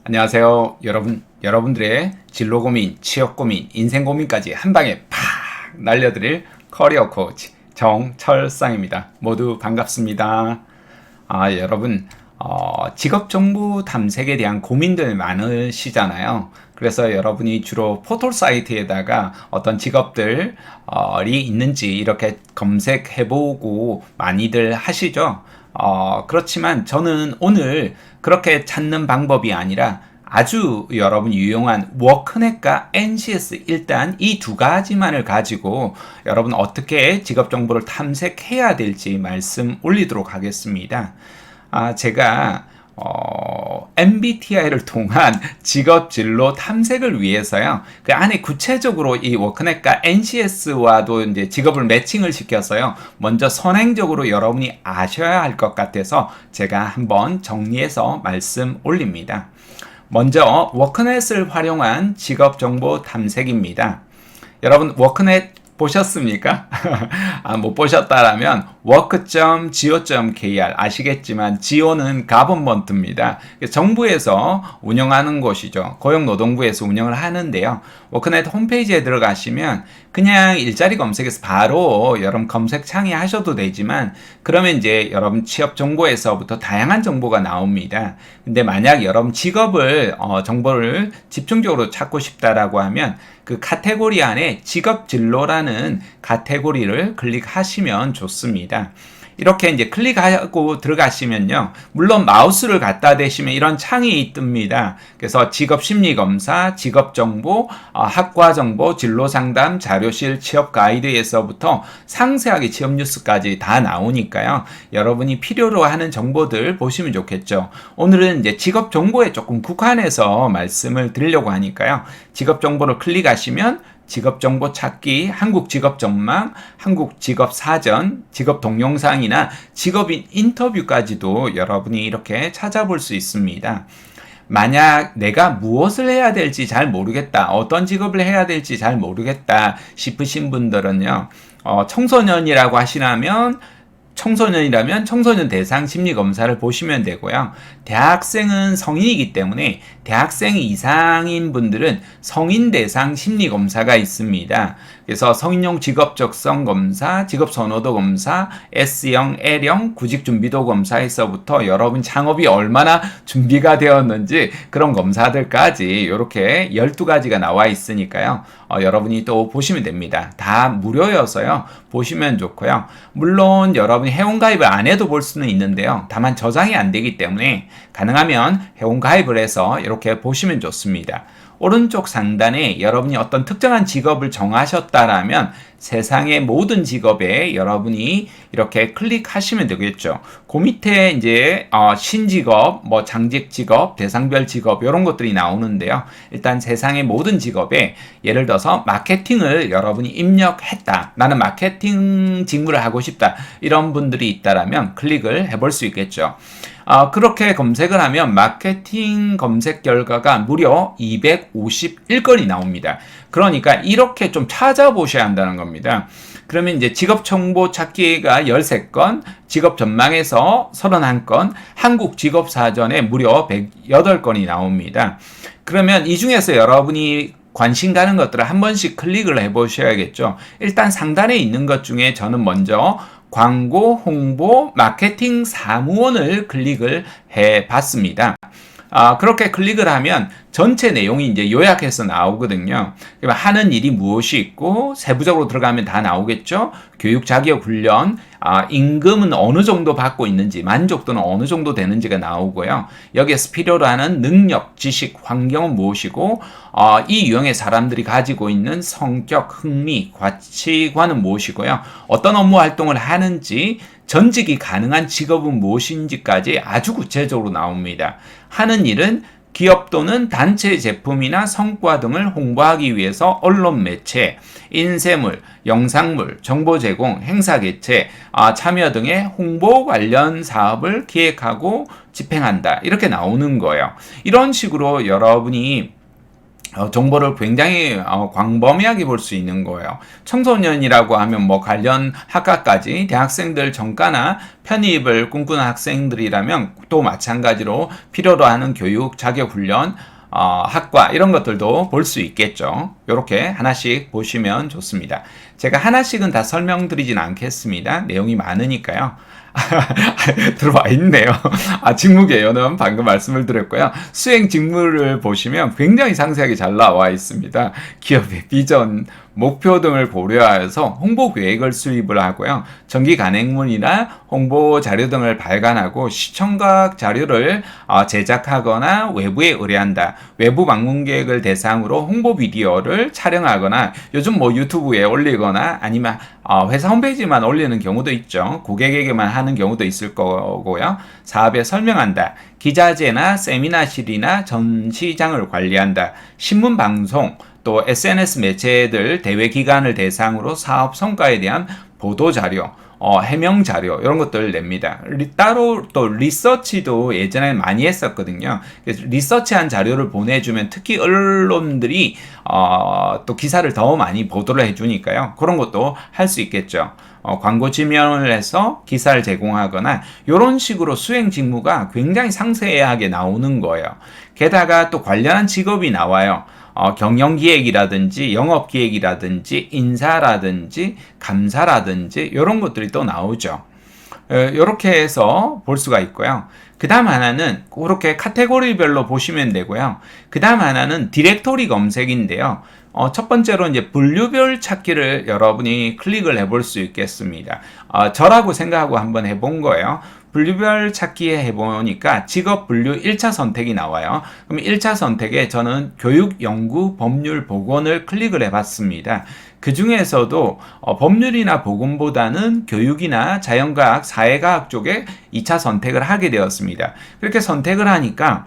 안녕하세요. 여러분들의 진로 고민, 취업 고민, 인생 고민까지 한 방에 팍 날려드릴 커리어 코치 정철상입니다. 모두 반갑습니다. 여러분, 직업 정보 탐색에 대한 고민들 많으시잖아요. 그래서 여러분이 주로 포털 사이트에다가 어떤 직업들이 있는지 이렇게 검색해보고 많이들 하시죠. 그렇지만 저는 오늘 그렇게 찾는 방법이 아니라 아주 여러분 유용한 워크넷과 NCS 일단 이 두 가지만을 가지고 여러분 어떻게 직업 정보를 탐색해야 될지 말씀 올리도록 하겠습니다. 제가 MBTI를 통한 직업 진로 탐색을 위해서요. 그 안에 구체적으로 이 워크넷과 NCS와도 이제 직업을 매칭을 시켜서요. 먼저 선행적으로 여러분이 아셔야 할 것 같아서 제가 한번 정리해서 말씀 올립니다. 먼저 워크넷을 활용한 직업 정보 탐색입니다. 여러분 워크넷 보셨습니까? 못 보셨다라면 work.go.kr 아시겠지만 geo는 가버먼트입니다. 정부에서 운영하는 곳이죠. 고용노동부에서 운영을 하는데요. 워크넷 홈페이지에 들어가시면 그냥 일자리 검색에서 바로 여러분 검색창에 하셔도 되지만 그러면 이제 여러분 취업 정보에서부터 다양한 정보가 나옵니다. 근데 만약 여러분 직업을 정보를 집중적으로 찾고 싶다라고 하면 그 카테고리 안에 직업 진로라는 카테고리를 클릭하시면 좋습니다. 이렇게 이제 클릭하고 들어가시면요. 물론 마우스를 갖다 대시면 이런 창이 뜹니다. 그래서 직업 심리 검사, 직업 정보, 학과 정보, 진로 상담, 자료실, 취업 가이드에서부터 상세하게 취업 뉴스까지 다 나오니까요. 여러분이 필요로 하는 정보들 보시면 좋겠죠. 오늘은 이제 직업 정보에 조금 국한해서 말씀을 드리려고 하니까요. 직업 정보를 클릭하시면 직업 정보 찾기, 한국 직업 전망, 한국 직업 사전, 직업 동영상이나 직업인 인터뷰까지도 여러분이 이렇게 찾아볼 수 있습니다. 만약 내가 무엇을 해야 될지 잘 모르겠다, 어떤 직업을 해야 될지 잘 모르겠다 싶으신 분들은요, 청소년이라고 하시라면 청소년 대상 심리 검사를 보시면 되고요. 대학생은 성인이기 때문에 대학생 이상인 분들은 성인 대상 심리 검사가 있습니다. 그래서 성인용 직업 적성 검사, 직업 선호도 검사, S형, L형 구직 준비도 검사에서부터 여러분 창업이 얼마나 준비가 되었는지 그런 검사들까지 이렇게 12가지가 나와 있으니까요. 여러분이 또 보시면 됩니다. 다 무료여서요. 보시면 좋고요. 물론 여러분이 회원가입을 안 해도 볼 수는 있는데요. 다만 저장이 안 되기 때문에 가능하면 회원가입을 해서 이렇게 보시면 좋습니다. 오른쪽 상단에 여러분이 어떤 특정한 직업을 정하셨다라면 세상의 모든 직업에 여러분이 이렇게 클릭하시면 되겠죠. 그 밑에 이제 신직업, 장직 직업, 대상별 직업 이런 것들이 나오는데요. 일단 세상의 모든 직업에 예를 들어서 마케팅을 여러분이 입력했다. 나는 마케팅 직무를 하고 싶다. 이런 분들이 있다라면 클릭을 해볼 수 있겠죠. 그렇게 검색을 하면 마케팅 검색 결과가 무려 251건이 나옵니다. 그러니까 이렇게 좀 찾아보셔야 한다는 겁니다. 그러면 이제 직업 정보 찾기가 13건, 직업 전망에서 31건, 한국 직업 사전에 무려 108건이 나옵니다. 그러면 이 중에서 여러분이 관심 가는 것들을 한 번씩 클릭을 해보셔야겠죠. 일단 상단에 있는 것 중에 저는 먼저 광고, 홍보, 마케팅 사무원을 클릭을 해 봤습니다. 그렇게 클릭을 하면 전체 내용이 이제 요약해서 나오거든요. 하는 일이 무엇이 있고 세부적으로 들어가면 다 나오겠죠. 교육, 자격, 훈련, 임금은 어느 정도 받고 있는지, 만족도는 어느 정도 되는지가 나오고요. 여기에서 필요로 하는 능력, 지식, 환경은 무엇이고 이 유형의 사람들이 가지고 있는 성격, 흥미, 가치관은 무엇이고요. 어떤 업무 활동을 하는지, 전직이 가능한 직업은 무엇인지까지 아주 구체적으로 나옵니다. 하는 일은 기업 또는 단체 제품이나 성과 등을 홍보하기 위해서 언론 매체, 인쇄물, 영상물, 정보 제공, 행사 개최, 참여 등의 홍보 관련 사업을 기획하고 집행한다. 이렇게 나오는 거예요. 이런 식으로 여러분이 정보를 굉장히 광범위하게 볼 수 있는 거예요. 청소년이라고 하면 뭐 관련 학과까지 대학생들 전과나 편입을 꿈꾸는 학생들이라면 또 마찬가지로 필요로 하는 교육, 자격훈련, 학과 이런 것들도 볼 수 있겠죠. 이렇게 하나씩 보시면 좋습니다. 제가 하나씩은 다 설명드리진 않겠습니다. 내용이 많으니까요. 들어와 있네요. 직무 개요는 방금 말씀을 드렸고요. 수행 직무를 보시면 굉장히 상세하게 잘 나와 있습니다. 기업의 비전, 목표 등을 고려하여서 홍보 계획을 수립을 하고요. 정기 간행문이나 홍보 자료 등을 발간하고 시청각 자료를 제작하거나 외부에 의뢰한다. 외부 방문객을 대상으로 홍보 비디오를 촬영하거나 요즘 뭐 유튜브에 올리거나 아니면 회사 홈페이지만 올리는 경우도 있죠. 고객에게만 하는 경우도 있을 거고요. 사업에 설명한다. 기자재나 세미나실이나 전시장을 관리한다. 신문 방송, 또 SNS 매체들 대외 기관을 대상으로 사업 성과에 대한 보도 자료, 해명 자료 이런 것들을 냅니다. 따로 또 리서치도 예전에 많이 했었거든요. 그래서 리서치한 자료를 보내주면 특히 언론들이 또 기사를 더 많이 보도를 해주니까요. 그런 것도 할 수 있겠죠. 광고 지명을 해서 기사를 제공하거나 이런 식으로 수행 직무가 굉장히 상세하게 나오는 거예요. 게다가 또 관련한 직업이 나와요. 경영기획이라든지 영업기획이라든지 인사라든지 감사라든지 이런 것들이 또 나오죠. 이렇게 해서 볼 수가 있고요. 그 다음 하나는 그렇게 카테고리별로 보시면 되고요. 그 다음 하나는 디렉토리 검색인데요. 첫 번째로 이제 분류별 찾기를 여러분이 클릭을 해볼 수 있겠습니다. 저라고 생각하고 한번 해본 거예요. 분류별 찾기에 해보니까 직업 분류 1차 선택이 나와요. 그럼 1차 선택에 저는 교육, 연구, 법률, 보건을 클릭을 해봤습니다. 그 중에서도 법률이나 보건보다는 교육이나 자연과학, 사회과학 쪽에 2차 선택을 하게 되었습니다. 그렇게 선택을 하니까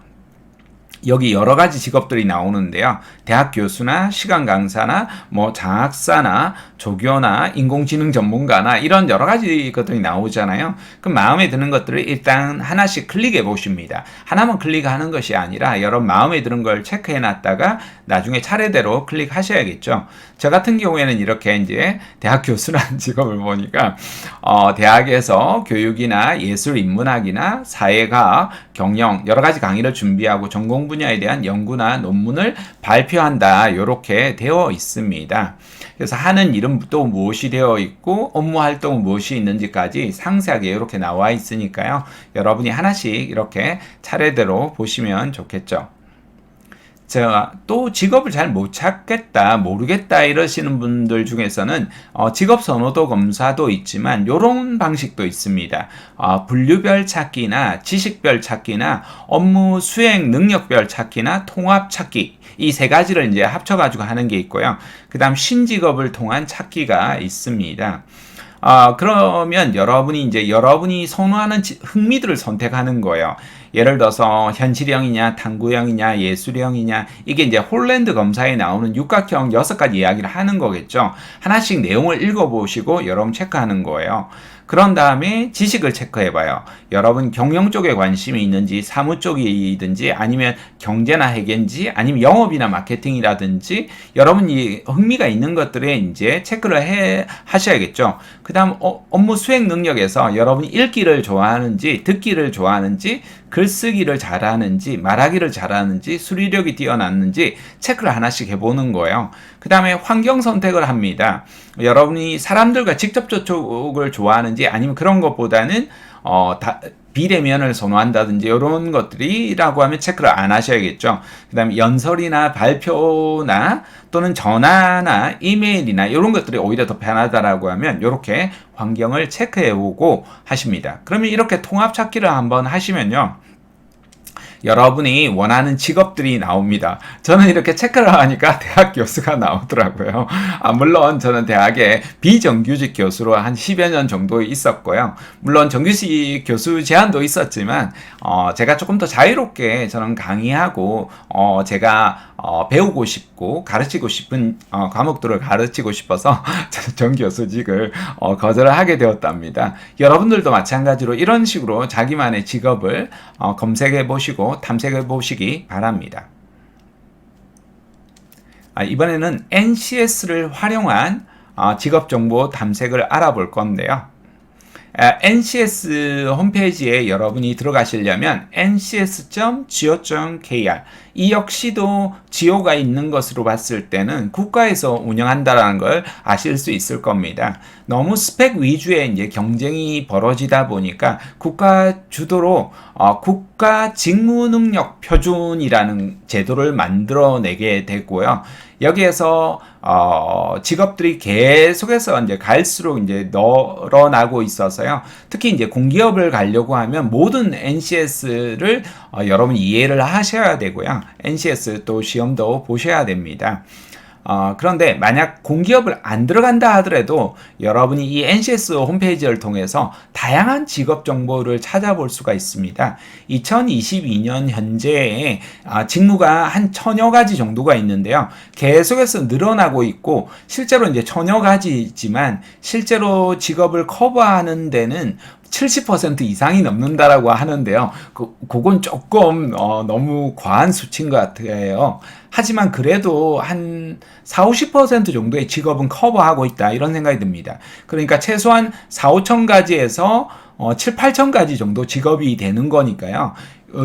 여기 여러 가지 직업들이 나오는데요. 대학 교수나 시간 강사나 뭐 장학사나 조교나 인공지능 전문가나 이런 여러 가지 것들이 나오잖아요. 그럼 마음에 드는 것들을 일단 하나씩 클릭해 보십니다. 하나만 클릭하는 것이 아니라 여러 마음에 드는 걸 체크해 놨다가 나중에 차례대로 클릭하셔야겠죠. 저 같은 경우에는 이렇게 이제 대학 교수라는 직업을 보니까 대학에서 교육이나 예술 인문학이나 사회과학, 경영 여러 가지 강의를 준비하고 전공 분야에 대한 연구나 논문을 발표한다. 이렇게 되어 있습니다. 그래서 하는 일은 또 무엇이 되어 있고 업무 활동은 무엇이 있는지까지 상세하게 이렇게 나와 있으니까요. 여러분이 하나씩 이렇게 차례대로 보시면 좋겠죠. 제가 또 직업을 잘 못 찾겠다, 모르겠다 이러시는 분들 중에서는 직업 선호도 검사도 있지만 이런 방식도 있습니다. 분류별 찾기나 지식별 찾기나 업무 수행 능력별 찾기나 통합 찾기 이 세 가지를 이제 합쳐가지고 하는 게 있고요. 그 다음 신직업을 통한 찾기가 있습니다. 그러면 여러분이 선호하는 흥미들을 선택하는 거예요. 예를 들어서 현실형이냐, 탐구형이냐, 예술형이냐, 이게 이제 홀랜드 검사에 나오는 육각형 6가지 이야기를 하는 거겠죠. 하나씩 내용을 읽어보시고 여러분 체크하는 거예요. 그런 다음에 지식을 체크해봐요. 여러분 경영 쪽에 관심이 있는지, 사무 쪽이든지, 아니면 경제나 회계인지, 아니면 영업이나 마케팅이라든지, 여러분이 흥미가 있는 것들에 이제 체크를 하셔야겠죠. 그 다음 업무 수행 능력에서 여러분이 읽기를 좋아하는지, 듣기를 좋아하는지, 글쓰기를 잘하는지, 말하기를 잘하는지, 수리력이 뛰어났는지 체크를 하나씩 해보는 거예요. 그 다음에 환경 선택을 합니다. 여러분이 사람들과 직접 접촉을 좋아하는지 아니면 그런 것보다는 비대면을 선호한다든지 이런 것들이라고 하면 체크를 안 하셔야겠죠. 그 다음에 연설이나 발표나 또는 전화나 이메일이나 이런 것들이 오히려 더 편하다라고 하면 이렇게 환경을 체크해보고 하십니다. 그러면 이렇게 통합 찾기를 한번 하시면요. 여러분이 원하는 직업들이 나옵니다. 저는 이렇게 체크를 하니까 대학 교수가 나오더라고요. 물론 저는 대학에 비정규직 교수로 한 10여 년 정도 있었고요. 물론 정규직 교수 제한도 있었지만 제가 조금 더 자유롭게 저는 강의하고 제가 배우고 싶고 가르치고 싶은 과목들을 가르치고 싶어서 정교수직을 거절을 하게 되었답니다. 여러분들도 마찬가지로 이런 식으로 자기만의 직업을 검색해 보시고 탐색해 보시기 바랍니다. 이번에는 NCS를 활용한 직업정보 탐색을 알아볼 건데요. NCS 홈페이지에 여러분이 들어가시려면 ncs.go.kr 이 역시도 지오가 있는 것으로 봤을 때는 국가에서 운영한다라는 걸 아실 수 있을 겁니다. 너무 스펙 위주의 이제 경쟁이 벌어지다 보니까 국가 주도로 국가 직무 능력 표준이라는 제도를 만들어내게 됐고요. 여기에서 직업들이 계속해서 이제 갈수록 이제 늘어나고 있어서요. 특히 이제 공기업을 가려고 하면 모든 NCS를 여러분이 이해를 하셔야 되고요. NCS 또 시험도 보셔야 됩니다. 그런데 만약 공기업을 안 들어간다 하더라도 여러분이 이 NCS 홈페이지를 통해서 다양한 직업 정보를 찾아볼 수가 있습니다. 2022년 현재에 직무가 한 1000여 가지 정도가 있는데요. 계속해서 늘어나고 있고 실제로 이제 1000여 가지지만 실제로 직업을 커버하는 데는 70% 이상이 넘는다라고 하는데요. 그건 조금 너무 과한 수치인 것 같아요. 하지만 그래도 한 40-50% 정도의 직업은 커버하고 있다 이런 생각이 듭니다. 그러니까 최소한 4-5천 가지에서 7-8천 가지 정도 직업이 되는 거니까요.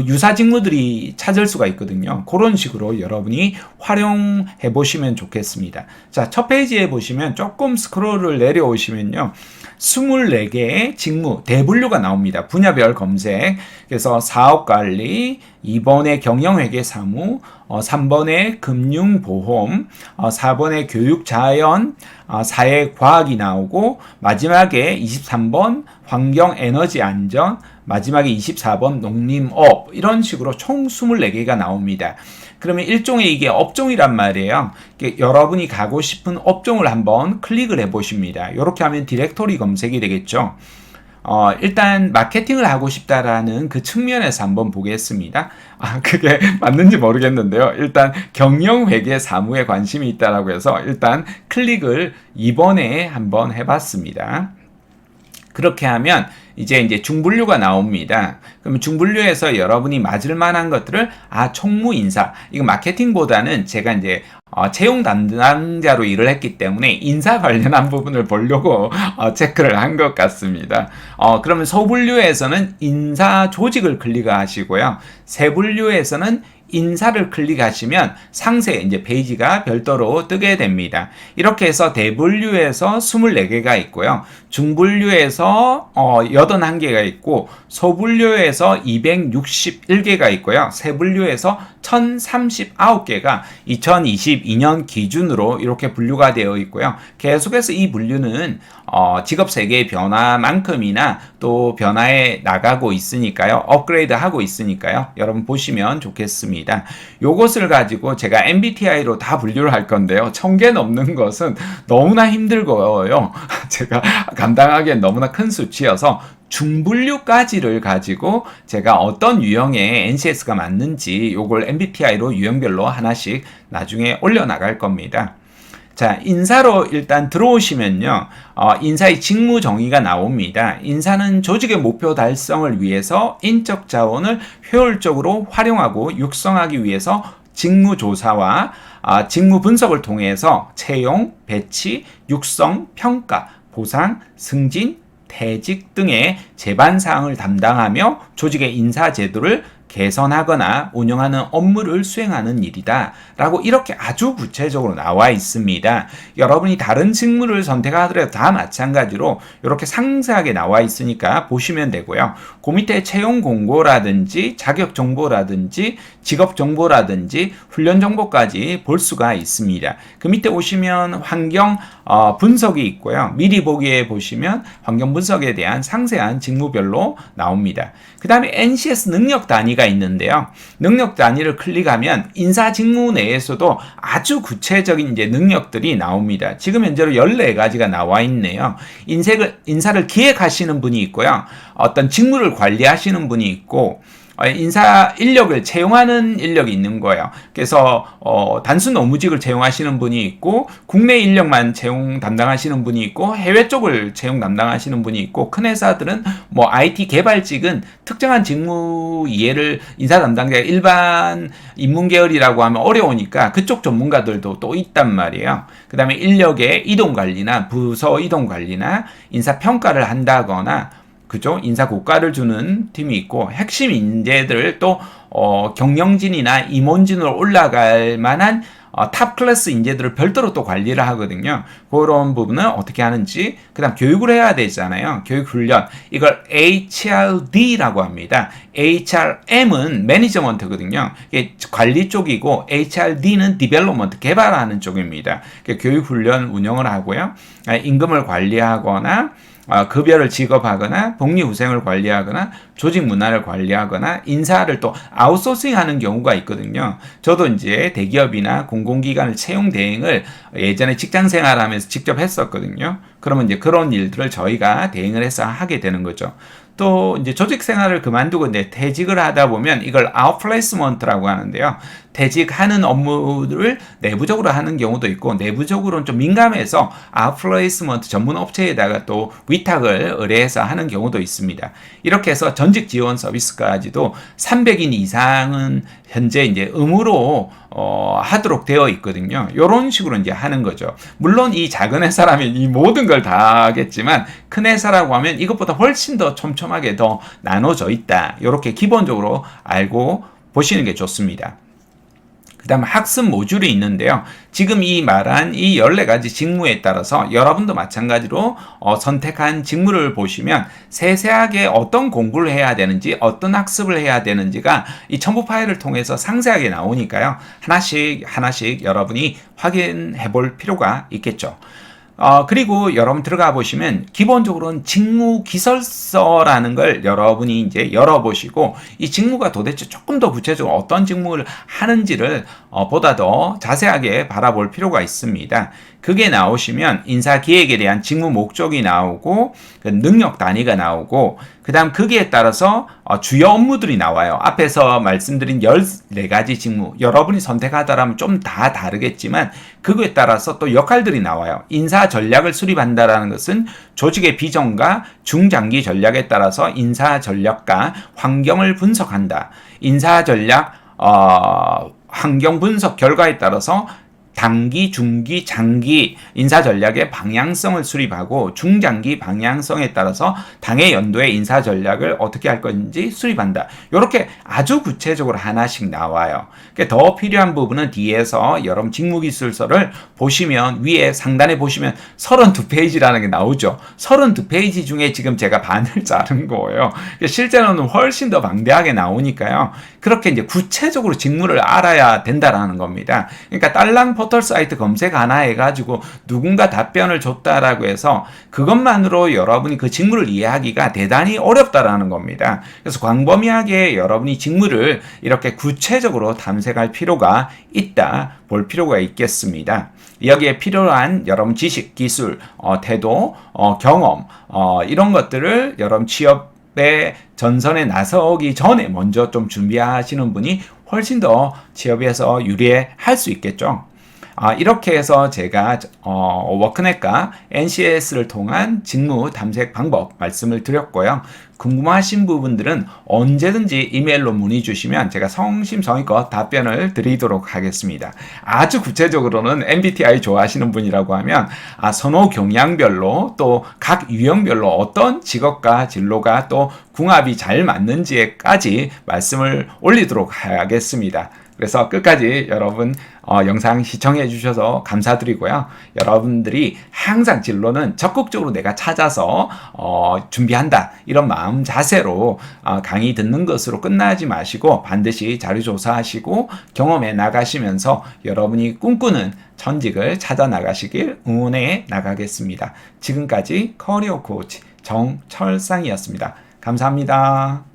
유사 직무들이 찾을 수가 있거든요. 그런 식으로 여러분이 활용해 보시면 좋겠습니다. 자, 첫 페이지에 보시면 조금 스크롤을 내려오시면요. 24개의 직무, 대분류가 나옵니다. 분야별 검색. 그래서 사업관리, 2번에 경영회계 사무, 3번에 금융보험, 4번에 교육자연, 사회과학이 나오고 마지막에 23번 환경에너지안전, 마지막에 24번 농림업 이런 식으로 총 24개가 나옵니다. 그러면 일종의 이게 업종이란 말이에요. 여러분이 가고 싶은 업종을 한번 클릭을 해 보십니다. 이렇게 하면 디렉토리 검색이 되겠죠. 일단 마케팅을 하고 싶다라는 그 측면에서 한번 보겠습니다. 그게 맞는지 모르겠는데요. 일단 경영회계 사무에 관심이 있다라고 해서 일단 클릭을 이번에 한번 해봤습니다. 그렇게 하면 이제 중분류가 나옵니다. 그러면 중분류에서 여러분이 맞을 만한 것들을 총무 인사, 이거 마케팅보다는 제가 이제 채용 담당자로 일을 했기 때문에 인사 관련한 부분을 보려고 체크를 한 것 같습니다. 그러면 소분류에서는 인사 조직을 클릭하시고요. 세분류에서는 인사를 클릭하시면 상세 이제 페이지가 별도로 뜨게 됩니다. 이렇게 해서 대분류에서 24개가 있고요. 중분류에서 81개가 있고 소분류에서 261개가 있고요. 세분류에서 1039개가 2022년 기준으로 이렇게 분류가 되어 있고요. 계속해서 이 분류는 직업 세계의 변화만큼이나 또 변화해 나가고 있으니까요. 업그레이드 하고 있으니까요. 여러분 보시면 좋겠습니다. 요것을 가지고 제가 MBTI로 다 분류를 할 건데요. 1000개 넘는 것은 너무나 힘들고요. 제가 감당하기엔 너무나 큰 수치여서 중분류까지를 가지고 제가 어떤 유형의 NCS가 맞는지 요걸 MBTI로 유형별로 하나씩 나중에 올려나갈 겁니다. 자, 인사로 일단 들어오시면요. 인사의 직무 정의가 나옵니다. 인사는 조직의 목표 달성을 위해서 인적 자원을 효율적으로 활용하고 육성하기 위해서 직무 조사와 직무 분석을 통해서 채용, 배치, 육성, 평가, 보상, 승진, 퇴직 등의 제반 사항을 담당하며 조직의 인사 제도를 개선하거나 운영하는 업무를 수행하는 일이다 라고 이렇게 아주 구체적으로 나와 있습니다. 여러분이 다른 직무를 선택하더라도 다 마찬가지로 이렇게 상세하게 나와 있으니까 보시면 되고요. 그 밑에 채용 공고라든지 자격 정보라든지 직업 정보라든지 훈련 정보까지 볼 수가 있습니다. 그 밑에 오시면 환경 분석이 있고요. 미리 보기에 보시면 환경 분석에 대한 상세한 직무별로 나옵니다. 그 다음에 NCS 능력 단위가 있는데요. 능력 단위를 클릭하면 인사 직무 내에서도 아주 구체적인 이제 능력들이 나옵니다. 지금 현재로 14가지가 나와 있네요. 인사를 기획하시는 분이 있고요. 어떤 직무를 관리하시는 분이 있고 인사 인력을 채용하는 인력이 있는 거예요. 그래서 단순 업무직을 채용하시는 분이 있고 국내 인력만 채용 담당하시는 분이 있고 해외 쪽을 채용 담당하시는 분이 있고 큰 회사들은 뭐 IT 개발직은 특정한 직무 이해를 인사 담당자가 일반 인문 계열이라고 하면 어려우니까 그쪽 전문가들도 또 있단 말이에요. 그 다음에 인력의 이동 관리나 부서 이동 관리나 인사 평가를 한다거나 그죠? 인사 고과를 주는 팀이 있고 핵심 인재들을 또 경영진이나 임원진으로 올라갈 만한 탑 클래스 인재들을 별도로 또 관리를 하거든요. 그런 부분은 어떻게 하는지, 그 다음 교육을 해야 되잖아요. 교육 훈련. 이걸 HRD라고 합니다. HRM은 매니저먼트거든요. 이게 관리 쪽이고, HRD는 디벨롭먼트, 개발하는 쪽입니다. 교육 훈련 운영을 하고요. 임금을 관리하거나, 급여를 지급하거나 복리후생을 관리하거나 조직 문화를 관리하거나 인사를 또 아웃소싱하는 경우가 있거든요. 저도 이제 대기업이나 공공기관을 채용 대행을 예전에 직장 생활하면서 직접 했었거든요. 그러면 이제 그런 일들을 저희가 대행을 해서 하게 되는 거죠. 또 이제 조직 생활을 그만두고 이제 퇴직을 하다 보면 이걸 아웃플레이스먼트라고 하는데요. 퇴직하는 업무를 내부적으로 하는 경우도 있고 내부적으로는 좀 민감해서 아웃플레이스먼트 전문 업체에다가 또 위탁을 의뢰해서 하는 경우도 있습니다. 이렇게 해서 전직 지원 서비스까지도 300인 이상은 현재 이제 의무로 하도록 되어 있거든요. 이런 식으로 이제 하는 거죠. 물론 이 작은 회사라면 이 모든 걸 다 하겠지만 큰 회사라고 하면 이것보다 훨씬 더 촘촘하게 더 나눠져 있다. 이렇게 기본적으로 알고 보시는 게 좋습니다. 그 다음 학습 모듈이 있는데요. 지금 이 말한 이 14가지 직무에 따라서 여러분도 마찬가지로 선택한 직무를 보시면 세세하게 어떤 공부를 해야 되는지 어떤 학습을 해야 되는지가 이 첨부 파일을 통해서 상세하게 나오니까요. 하나씩 여러분이 확인해 볼 필요가 있겠죠. 그리고 여러분 들어가 보시면 기본적으로는 직무 기설서라는 걸 여러분이 이제 열어보시고 이 직무가 도대체 조금 더 구체적으로 어떤 직무를 하는지를 보다 더 자세하게 바라볼 필요가 있습니다. 그게 나오시면 인사기획에 대한 직무 목적이 나오고 능력 단위가 나오고 그 다음 거기에 따라서 주요 업무들이 나와요. 앞에서 말씀드린 14가지 직무 여러분이 선택하더라면 좀 다 다르겠지만 그거에 따라서 또 역할들이 나와요. 인사 전략을 수립한다는 것은 조직의 비전과 중장기 전략에 따라서 인사 전략과 환경을 분석한다. 인사 전략 환경 분석 결과에 따라서 단기, 중기, 장기 인사 전략의 방향성을 수립하고 중장기 방향성에 따라서 당해 연도의 인사 전략을 어떻게 할 건지 수립한다. 이렇게 아주 구체적으로 하나씩 나와요. 더 필요한 부분은 뒤에서 여러분 직무기술서를 보시면 위에 상단에 보시면 32페이지라는 게 나오죠. 32페이지 중에 지금 제가 반을 자른 거예요. 실제로는 훨씬 더 방대하게 나오니까요. 그렇게 이제 구체적으로 직무를 알아야 된다라는 겁니다. 그러니까 딸랑 포털 사이트 검색 하나 해가지고 누군가 답변을 줬다라고 해서 그것만으로 여러분이 그 직무를 이해하기가 대단히 어렵다라는 겁니다. 그래서 광범위하게 여러분이 직무를 이렇게 구체적으로 탐색할 필요가 있다, 볼 필요가 있겠습니다. 여기에 필요한 여러분 지식, 기술, 태도, 경험 이런 것들을 여러분 취업의 전선에 나서기 전에 먼저 좀 준비하시는 분이 훨씬 더 취업에서 유리할 수 있겠죠. 이렇게 해서 제가 워크넷과 NCS를 통한 직무 탐색 방법 말씀을 드렸고요. 궁금하신 부분들은 언제든지 이메일로 문의 주시면 제가 성심성의껏 답변을 드리도록 하겠습니다. 아주 구체적으로는 MBTI 좋아하시는 분이라고 하면 선호 경향별로 또 각 유형별로 어떤 직업과 진로가 또 궁합이 잘 맞는지에까지 말씀을 올리도록 하겠습니다. 그래서 끝까지 여러분 영상 시청해 주셔서 감사드리고요. 여러분들이 항상 진로는 적극적으로 내가 찾아서 준비한다 이런 마음 자세로 강의 듣는 것으로 끝나지 마시고 반드시 자료 조사하시고 경험해 나가시면서 여러분이 꿈꾸는 전직을 찾아 나가시길 응원해 나가겠습니다. 지금까지 커리어 코치 정철상이었습니다. 감사합니다.